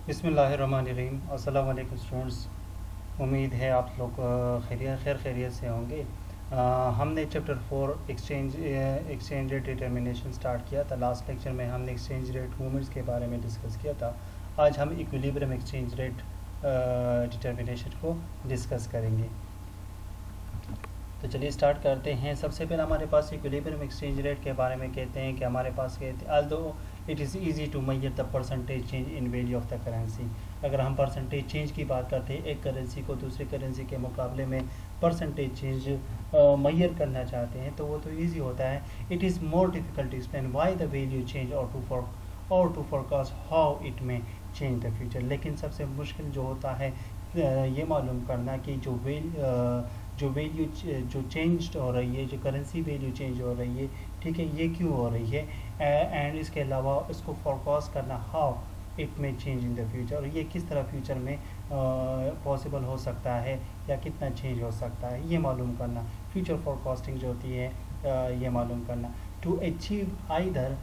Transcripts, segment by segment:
बिस्मिल्लाहिर्रहमानिर्रहीम। अस्सलाम वालेकुम स्टूडेंट्स। उम्मीद है आप लोग खैरियत से होंगे। हमने chapter 4 exchange rate determination start किया था। लास्ट लेक्चर में हमने एक्सचेंज रेट मूवमेंट्स के बारे में डिस्कस किया था। आज हम इक्विलिब्रियम एक्सचेंज रेट डिटर्मिनेशन को डिस्कस करेंगे। तो चलिए स्टार्ट करते हैं। सबसे पहले हमारे पास इक्विलिब्रियम एक्सचेंज रेट के बारे में कहते हैं कि हमारे पास कहते हैं although it is easy to measure the percentage change in value of the currency. अगर हम परसेंटेज चेंज की बात करते हैं, एक करेंसी को दूसरी करेंसी के मुकाबले में परसेंटेज चेंज मेजर करना चाहते हैं तो वो तो ईजी होता है। It is more difficult to explain why the value change और to forecast how it may change the future. लेकिन सबसे मुश्किल जो होता है ये मालूम करना कि जो वैल्यू जो चेंज हो रही है, जो करेंसी वैल्यू चेंज हो रही है, ठीक है, ये क्यों हो रही है, एंड इसके अलावा इसको फोरकास्ट करना how it may change in the future, और ये किस तरह फ्यूचर में पॉसिबल हो सकता है या कितना चेंज हो सकता है, ये मालूम करना। फ्यूचर फोरकास्टिंग जो होती है ये मालूम करना। To achieve either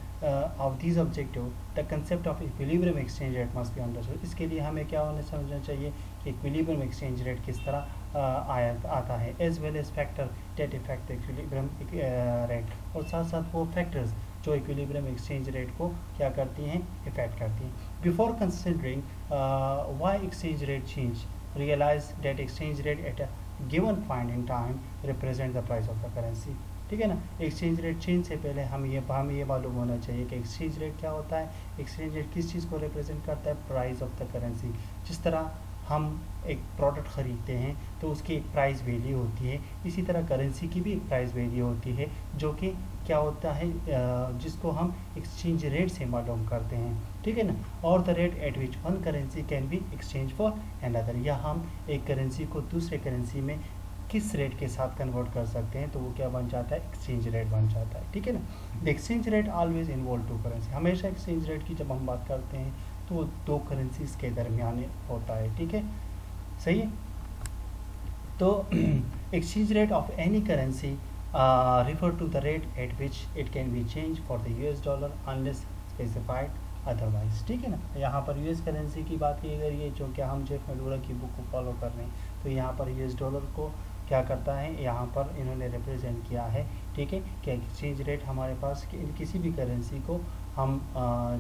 of this objective the concept of equilibrium exchange rate must be understood. इसके लिए हमें क्या होना समझना चाहिए कि इक्विलिब्रियम एक्सचेंज रेट किस तरह आता है, as well as factor that effect equilibrium rate, और साथ साथ वो फैक्टर्स जो इक्विलिब्रियम एक्सचेंज रेट को क्या करती हैं, इफेक्ट करती हैं। Before considering why exchange rate change, realise that exchange rate at a given point in time represent the price of the currency. ठीक है ना। एक्सचेंज रेट चेंज से पहले हमें ये मालूम होना चाहिए कि एक्सचेंज रेट क्या होता है। एक्सचेंज रेट किस चीज़ को रिप्रेजेंट करता है, प्राइस ऑफ द करेंसी। जिस तरह हम एक प्रोडक्ट ख़रीदते हैं तो उसकी एक प्राइस वैल्यू होती है, इसी तरह करेंसी की भी एक प्राइस वैल्यू होती है, जो कि क्या होता है, जिसको हम एक्सचेंज रेट से मालूम करते हैं। ठीक है ना। और the rate at which one currency can be exchange for another, या हम एक करेंसी को दूसरे करेंसी में किस रेट के साथ कन्वर्ट कर सकते हैं, तो वो क्या बन जाता है, एक्सचेंज रेट बन जाता है। ठीक है ना। The exchange rate always involve two currency, हमेशा एक्सचेंज रेट की जब हम बात करते हैं तो वो दो करेंसीज के दरमियान होता है। ठीक है, सही है। तो exchange rate of any currency refer to the rate at which it can be change for the US dollar unless specified otherwise. ठीक है ना। यहाँ पर यूएस करेंसी की बात की गई है, जो कि हम जेफ मेडूरा की बुक को फॉलो कर रहे हैं, तो यहाँ पर यूएस डॉलर को क्या करता है, यहाँ पर इन्होंने रिप्रेजेंट किया है। ठीक है, कि एक्सचेंज रेट हमारे पास किसी भी करेंसी को हम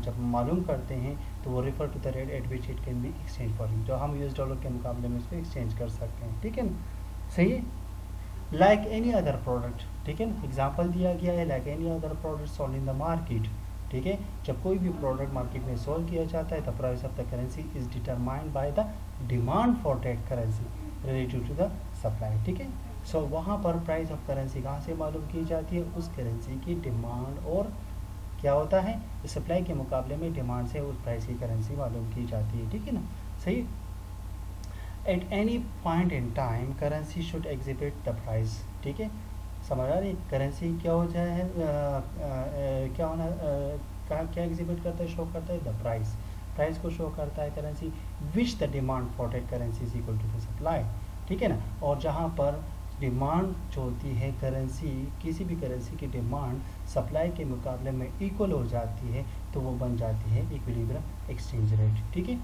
जब मालूम करते हैं तो वो refer to the rate at which it can be exchange for, जो हम यूएस डॉलर के मुकाबले में इसको एक्सचेंज कर सकते हैं। ठीक है ना, सही है। लाइक एनी अदर प्रोडक्ट, ठीक है ना, एग्जांपल दिया गया है, like any other product sold in the market. ठीक है, जब कोई भी प्रोडक्ट मार्केट में सोल्ड किया जाता है the price of the currency is determined by the demand for that currency related to the supply. ठीक है, सो वहाँ पर प्राइस ऑफ करेंसी कहाँ से मालूम की जाती है, उस करेंसी की डिमांड और क्या होता है, सप्लाई के मुकाबले में डिमांड से उस प्राइस की करेंसी मालूम की जाती है। ठीक है ना, सही। At any point in time currency should exhibit the price. ठीक है, समझ आ रही, करेंसी क्या हो जाए क्या होना क्या एग्जिबिट करता है, शो करता है द प्राइस, प्राइस को शो करता है currency, which the demand for that currency is equal to the supply. ठीक है ना, और जहाँ पर डिमांड जो होती है करेंसी, किसी भी करेंसी की डिमांड सप्लाई के मुकाबले में इक्वल हो जाती है तो वो बन जाती है इक्विलिब्रियम एक्सचेंज रेट। ठीक है,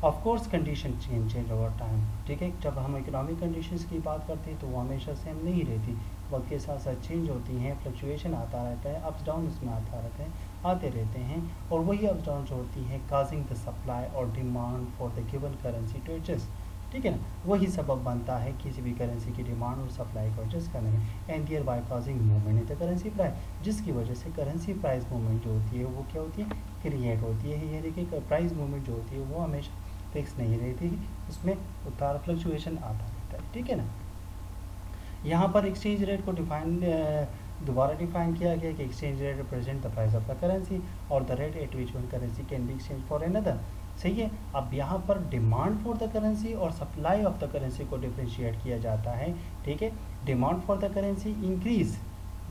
of course condition change over time. ठीक है, जब हम इकोनॉमिक कंडीशंस की बात करते हैं तो वो हमेशा सेम नहीं रहती, वक्त के साथ साथ चेंज होती हैं, फ्लक्चुएशन आता रहता है, अप्स डाउन इसमें आते रहते हैं, और वही अप्स डाउन जो होती है काजिंग द सप्लाई और demand for the given currency to adjust. ठीक है ना, वही सबब बनता है किसी भी करेंसी की डिमांड और सप्लाई को एडजस्ट करने में, and thereby causing movement in the currency price, जिसकी वजह से करेंसी प्राइस मूवमेंट जो होती है वो क्या होती है, क्रिएट होती है। यानी कि प्राइस मूवमेंट जो होती है वो हमेशा फिक्स नहीं रहती है, उसमें उतार फ्लक्चुएशन आता रहता है। ठीक है ना। यहाँ पर एक्सचेंज रेट को दोबारा डिफाइन किया गया कि exchange rate represent the price of the currency और the rate at which one currency can be exchange for another. सही है। अब यहाँ पर डिमांड फॉर द करेंसी और सप्लाई ऑफ द करेंसी को डिफ्रेंशिएट किया जाता है। ठीक है, demand for the currency increase,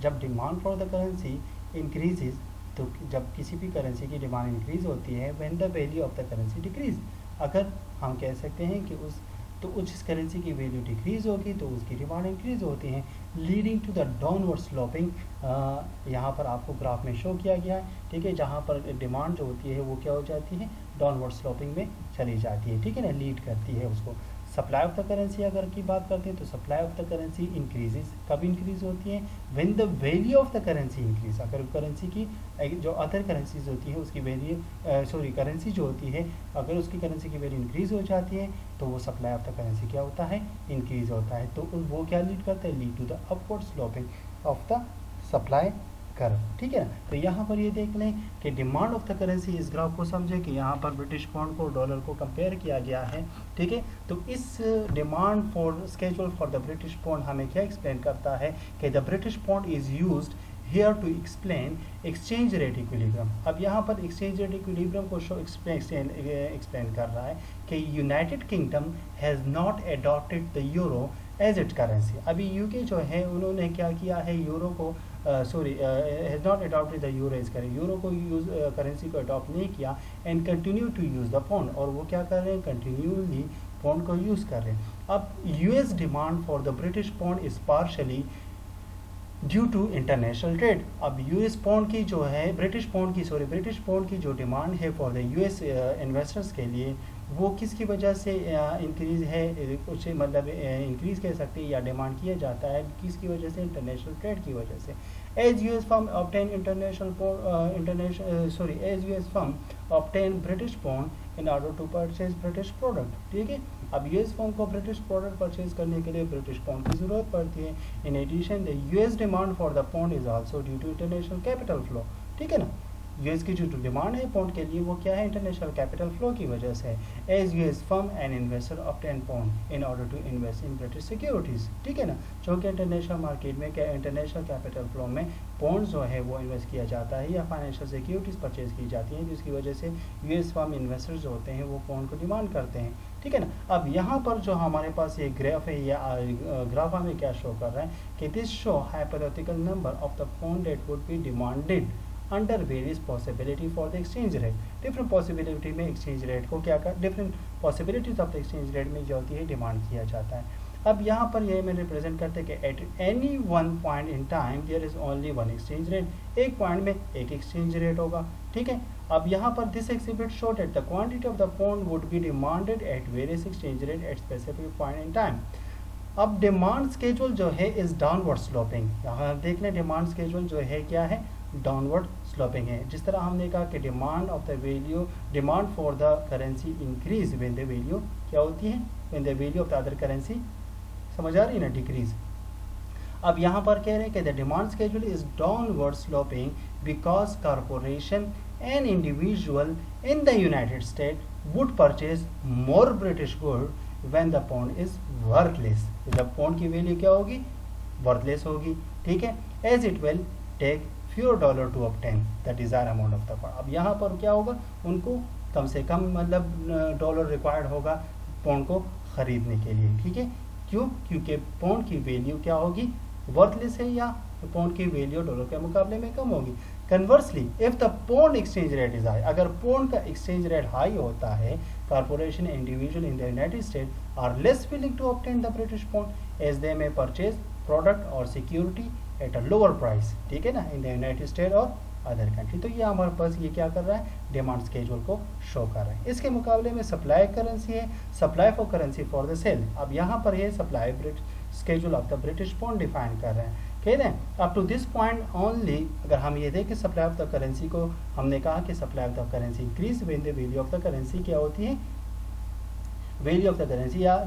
जब demand for the currency increases, तो जब किसी भी करेंसी की डिमांड इंक्रीज होती है, when the value of the currency decrease, अगर हम कह सकते हैं कि जिस करेंसी की वैल्यू डिक्रीज होगी तो उसकी डिमांड इंक्रीज होती है, leading to the downward sloping. यहाँ पर आपको ग्राफ में शो किया गया है। ठीक है, जहाँ पर डिमांड जो होती है वो क्या हो जाती है, डाउनवर्ड स्लोपिंग में चली जाती है, ठीक है ना, लीड करती है उसको। सप्लाई ऑफ द करेंसी अगर की बात करते हैं तो supply of the currency increases, कब इंक्रीज होती है, when the value of the currency increase, अगर करेंसी की जो अदर करेंसीज होती है उसकी वैल्यू करेंसी जो होती है अगर उसकी करेंसी की वैल्यू इंक्रीज हो जाती है तो वो सप्लाई ऑफ द करेंसी क्या होता है, इंक्रीज होता है। तो वो क्या लीड करता है, lead to the upward sloping of the supply curve, ठीक है ना। तो यहाँ पर ये देख लें कि डिमांड ऑफ द करेंसी, इस ग्राफ को समझे कि यहाँ पर ब्रिटिश पाउंड को डॉलर को कंपेयर किया गया है, ठीक है। तो इस demand for schedule for the British pound हमें क्या एक्सप्लेन करता है कि the British pound is used here to explain exchange rate equilibrium. अब यहाँ पर एक्सचेंज रेट इक्विलिब्रियम को शो एक्सप्लेन कर रहा है कि United Kingdom has not adopted the euro as it currency. अभी यूके जो है उन्होंने क्या किया है, यूरो को has not adopted the euro as currency, euro को यूज करेंसी को अडॉप्ट नहीं किया and continue to use the pound, और वो क्या कर रहे हैं, कंटिन्यूली पाउंड को यूज़ कर रहे हैं। अब US demand for the British pound is partially due to international trade. अब यूएस पाउंड की जो है ब्रिटिश पाउंड की जो डिमांड है फॉर द यूएस इन्वेस्टर्स के लिए वो किसकी वजह से इंक्रीज़ है, कुछ मतलब इंक्रीज़ कह सकते हैं या डिमांड किया जाता है किसकी वजह से, इंटरनेशनल ट्रेड की वजह से। As US firm obtain as US firm obtain British pound in order to purchase British product, ठीक है। अब यूएस फर्म को ब्रिटिश प्रोडक्ट परचेज करने के लिए ब्रिटिश पाउंड की ज़रूरत पड़ती है। In addition the US demand for the pound is also due to international capital flow, ठीक है ना। यूएस की जो डिमांड है पाउंड के लिए वो क्या है, इंटरनेशनल कैपिटल फ्लो की वजह से है। As US firm and investor obtain pound in order to invest in British securities, ठीक है ना। जो कि इंटरनेशनल मार्केट में क्या इंटरनेशनल कैपिटल फ्लो में पाउंड जो है वो इन्वेस्ट किया जाता है या फाइनेंशियल सिक्योरिटीज़ परचेज की जाती हैं, जिसकी वजह से यूएस फर्म इन्वेस्टर्स जो होते हैं वो पाउंड को डिमांड करते हैं, ठीक है ना। अब यहाँ पर जो हमारे पास ये ग्राफ है या ग्राफ हमें क्या शो कर रहा है कि this show hypothetical number of the pound that would be demanded under various possibility for the exchange rate. Different possibility में एक्सचेंज रेट को क्या कर, different possibilities of the exchange rate में जो होती है डिमांड किया जाता है। अब यहाँ पर ये मैं रिप्रेजेंट करते हैं कि at any one point in time there is only one exchange rate, एक पॉइंट में एक एक्सचेंज रेट होगा, ठीक है। अब यहाँ पर this exhibit show that the quantity of the pound would be demanded at various exchange rate at specific point in time. अब डिमांड स्केड्यूल जो है इज डाउनवर्ड स्लोपिंग, यहाँ देख लें डिमांड स्केड्यूल जो है क्या है, डाउनवर्ड स्लोपिंग है। जिस तरह हमने कहा कि demand of the value, demand for the currency increase when the value क्या होती है, when the value of the other currency, समझ आ रही है ना, डिक्रीज। अब यहाँ पर कह रहे हैं कि the demand schedule is downward sloping because corporation and individual in the United State would purchase more British good when the pound is worthless. जब पाउंड की वैल्यू क्या होगी, वर्थलेस होगी, ठीक है। As it will take fewer dollar to obtain the desire amount of the pound. अब यहाँ पर क्या होगा, उनको कम से कम मतलब डॉलर रिक्वायर्ड होगा पाउंड को खरीदने के लिए, ठीक है। क्यों, क्योंकि पाउंड की वैल्यू क्या होगी, वर्थलेस है या पाउंड की वैल्यू डॉलर के मुकाबले में कम होगी। Conversely if the pound exchange rate is high, अगर पाउंड का एक्सचेंज रेट हाई होता है, corporation individual in the United State are less willing to obtain the British pound as they may purchase product और security at a lower price, ठीक है ना, in the United State और other country. तो ये हमारे पास ये क्या कर रहा है, डिमांड स्केड्यूल को शो कर रहा है। इसके मुकाबले में सप्लाई करेंसी है, supply for currency for the sale. अब यहाँ पर ये supply schedule of the British pound define कर रहे हैं, कह रहे हैं up to this point only. अगर हम ये देखें सप्लाई ऑफ द करेंसी को, हमने कहा कि supply of the currency increase when the value of the currency क्या होती है, वैल्यू ऑफ द करेंसी या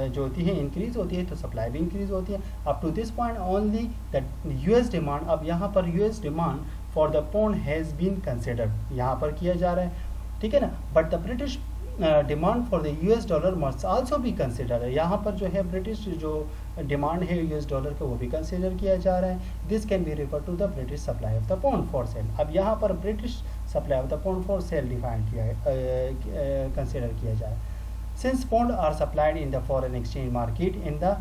जो होती है इंक्रीज होती है तो सप्लाई भी इंक्रीज होती है। Up to this point only that US demand, अब यहाँ पर US demand for the pound has been considered, यहाँ पर किया जा रहा है, ठीक है ना। But the British demand for the US dollar must also भी कंसिडर है, यहाँ पर जो है ब्रिटिश जो डिमांड है यूएस डॉलर का वो भी कंसिडर किया जा रहा है। This can be refer to the British supply of the pound for sale. अब यहाँ पर British supply of the pound for sale define किया है, कंसिडर किया जा रहा है। Since pound are supplied in the foreign exchange market in the,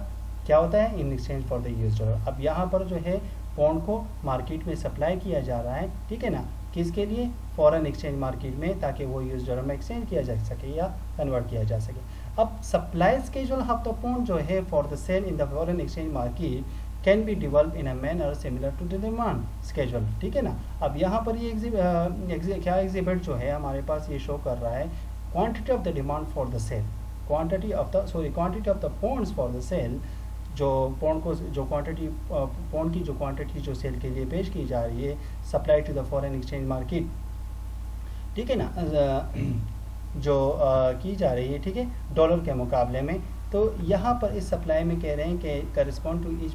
क्या होता है, in exchange for the US dollar. अब यहाँ पर जो है पाउंड को मार्केट में सप्लाई किया जा रहा है, ठीक है ना, किसके लिए, फॉरेन एक्सचेंज मार्केट में, ताकि वो यूएस डॉलर में एक्सचेंज किया जा सके या कन्वर्ट किया जा सके। अब supply schedule of the pound जो है for the sale in the foreign exchange market can be develop in a manner similar to the demand schedule, ठीक है ना। अब यहाँ पर ये क्या एग्जिबिट जो है हमारे पास ये शो कर रहा है quantity of the demand for the sale, quantity of the pounds for the sale, जो पॉन्ड को जो क्वांटिटी पॉन्ड की जो क्वांटिटी जो सेल के लिए पेश की जा रही है supply to the foreign exchange market, ठीक है ना, जो की जा रही है, ठीक है, डॉलर के मुकाबले में। तो यहाँ पर इस सप्लाई में कह रहे हैं कि correspond to each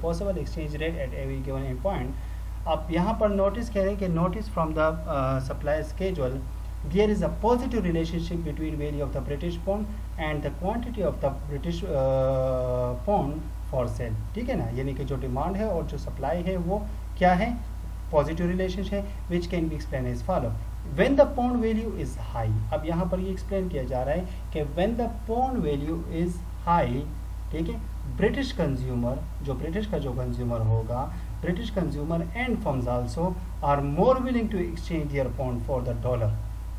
possible exchange rate at every given point. आप यहाँ पर नोटिस कह रहे हैं कि notice from the supply schedule there is a positive relationship between value of the British pound and the quantity of the British pound for sale, ठीक है ना। यानी कि जो डिमांड है और जो सप्लाई है वो क्या है, पॉजिटिव रिलेशनशिप है, which can be explain as follow. When the pound value is high, अब यहाँ पर ये एक्सप्लेन किया जा रहा है कि when the pound value is high, ठीक है, ब्रिटिश कंज्यूमर, जो ब्रिटिश का जो कंज्यूमर होगा, British consumer and firms also are more willing to exchange their pound for the dollar,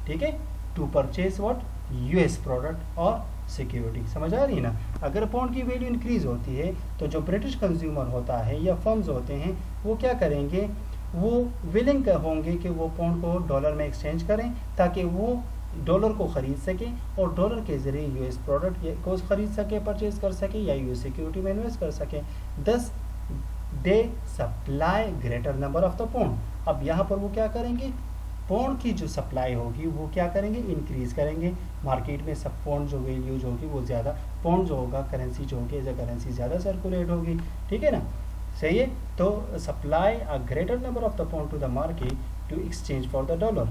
ठीक है, to purchase what, US product और सिक्योरिटी। समझ आ रही है ना। अगर पाउंड की वैल्यू इंक्रीज होती है तो जो ब्रिटिश कंज्यूमर होता है या फर्म्स होते हैं वो क्या करेंगे, वो विलिंग होंगे कि वो पाउंड को डॉलर में एक्सचेंज करें ताकि वो डॉलर को ख़रीद सकें और डॉलर के ज़रिए यूएस प्रोडक्ट को ख़रीद सके, परचेज कर सके या यूएस सिक्योरिटी में इन्वेस्ट कर सकें। Thus they supply greater number of the pound. अब यहाँ पर वो क्या करेंगे, पाउंड की जो सप्लाई होगी वो क्या करेंगे, इंक्रीज़ करेंगे। मार्केट में सब पाउंड जो वैल्यू जो होगी वो ज़्यादा, पाउंड जो होगा करेंसी जो होगी एज अ करेंसी ज़्यादा सर्कुलेट होगी, ठीक है ना, सही है। तो supply a greater number of the pound to the market to exchange for the dollar.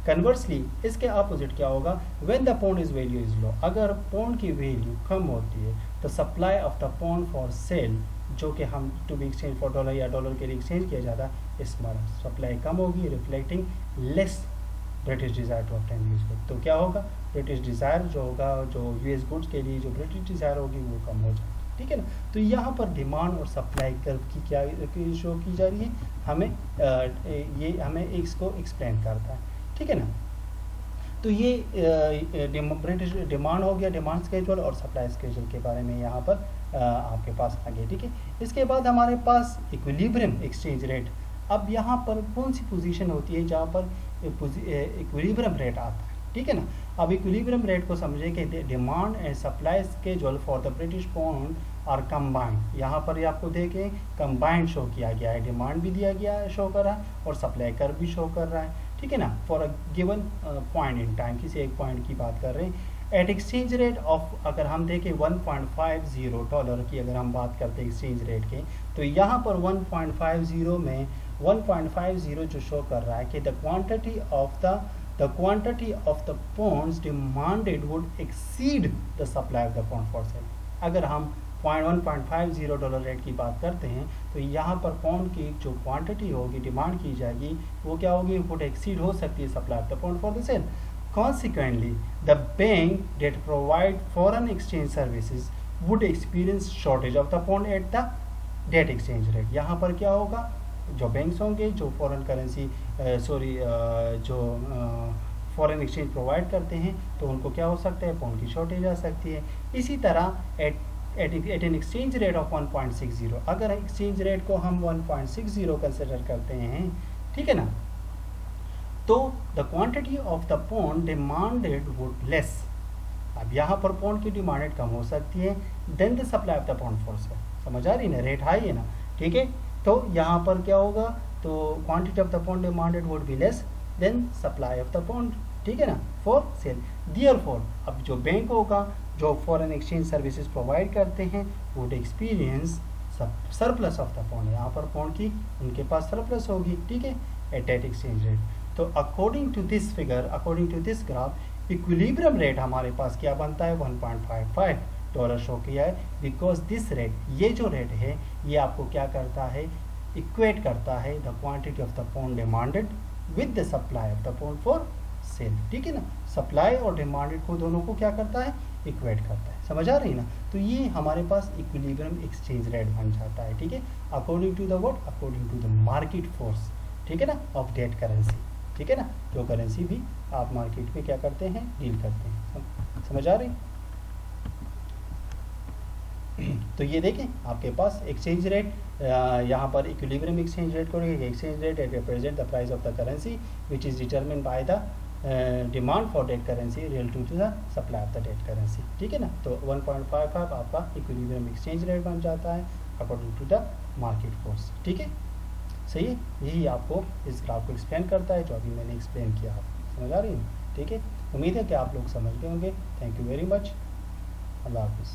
Conversely इसके अपोजिट क्या होगा, when the pound is value is low, अगर पाउंड की वैल्यू कम होती है तो supply of the pound for sale, जो कि हम to be exchange for dollar या डॉलर के लिए एक्सचेंज किया जाता है, इसमें सप्लाई कम होगी, reflecting less British desire to obtain US good. तो क्या होगा, ब्रिटिश डिज़ायर जो होगा, जो यूएस गुड्स के लिए जो ब्रिटिश डिज़ायर होगी वो कम हो जाएगी, ठीक है ना। तो यहाँ पर डिमांड और सप्लाई कर्व की क्या शो की जा रही है, हमें ये हमें इसको एक्सप्लेन करता है, ठीक है ना। तो ये ब्रिटिश डिमांड हो गया, डिमांड स्केड्यूल और सप्लाई स्केड्यूल के बारे में यहाँ पर आपके पास आ गया, ठीक है। इसके बाद हमारे पास इक्विलिब्रियम एक्सचेंज रेट। अब यहाँ पर कौन सी पोजीशन होती है जहाँ पर इक्विलिब्रियम रेट आता है, ठीक है ना। अब इक्विलिब्रियम रेट को समझे कि demand and supply schedule for the British pound और कंबाइंड। यहाँ पर ये आपको देखें कंबाइंड शो किया गया है, डिमांड भी दिया गया है, शो कर रहा है, और सप्लाई कर भी शो कर रहा है, ठीक है ना, for a given point in time, किसी एक पॉइंट की बात कर रहे हैं। एट एक्सचेंज रेट ऑफ, अगर हम देखें 1.50 डॉलर की अगर हम बात करते हैं एक्सचेंज रेट के, तो यहाँ पर 1.50 में 1.50 जो शो कर रहा है कि the quantity of the pounds demanded would exceed the supply of the pound for sale। अगर हम 1.50 डॉलर रेट की बात करते हैं तो यहाँ पर पाउंड की जो क्वांटिटी होगी, डिमांड की जाएगी, वो क्या होगी, वुड एक्सीड हो सकती है supply of the pound for the sale. Consequently, the bank that provide foreign exchange services would experience shortage of the pound at the debt exchange rate। यहाँ पर क्या होगा, जो बैंक्स होंगे जो फॉरेन करेंसी जो फॉरेन एक्सचेंज प्रोवाइड करते हैं तो उनको क्या हो सकता है, पाउंड की शॉर्टेज आ सकती है। इसी तरह at an exchange rate of 1.60, अगर एक्सचेंज रेट को हम 1.60 कंसिडर करते हैं, ठीक है ना, तो the quantity of the pound demanded would less. अब यहाँ पर पाउंड की डिमांडेड कम हो सकती है than the supply of the pound for sale. समझ आ रही है ना, रेट हाई है ना, ठीक है। तो यहाँ पर क्या होगा, तो quantity of the pound demanded would be less than supply of the pound, ठीक है ना, फॉर सेल। देयरफॉर अब जो बैंक होगा जो फॉरेन एक्सचेंज सर्विसेज प्रोवाइड करते हैं would experience surplus of the pound. यहाँ पर पाउंड की उनके पास सरप्लस होगी, ठीक है, एट दैट एक्सचेंज रेट। तो according to this figure, according to this graph, equilibrium rate हमारे पास क्या बनता है, 1.55 डॉलर शो किया है, बिकॉज दिस रेट, ये जो रेट है ये आपको क्या करता है, इक्वेट करता है the quantity of the pound demanded with the supply of the pound for sale, ठीक है ना। सप्लाई और डिमांडेड को दोनों को क्या करता है, इक्वेट करता है। समझ आ रही है ना। तो ये हमारे पास इक्विलिब्रियम एक्सचेंज रेट बन जाता है, ठीक है, according to the what, according to the market force, ठीक है ना, ऑफ दैट करेंसी, ठीक है ना, जो करेंसी भी आप मार्केट में क्या करते हैं, डील करते हैं। समझ आ रही। तो ये देखें आपके पास एक्सचेंज रेट, यहाँ पर इक्विलिब्रियम एक्सचेंज रेट को exchange rate represent the price of the currency which is determine by the demand for that currency relative to the supply of the that currency. ठीक है ना, तो 1.55 आपका इक्विलिब्रियम एक्सचेंज रेट बन जाता है according to the market force. ठीक है, सही है, यही आपको इस ग्राफ को एक्सप्लेन करता है जो अभी मैंने एक्सप्लेन किया। आप समझ आ रही है? ठीक है, उम्मीद है कि आप लोग समझ गए होंगे। थैंक यू वेरी मच, अल्लाह हाफिज़।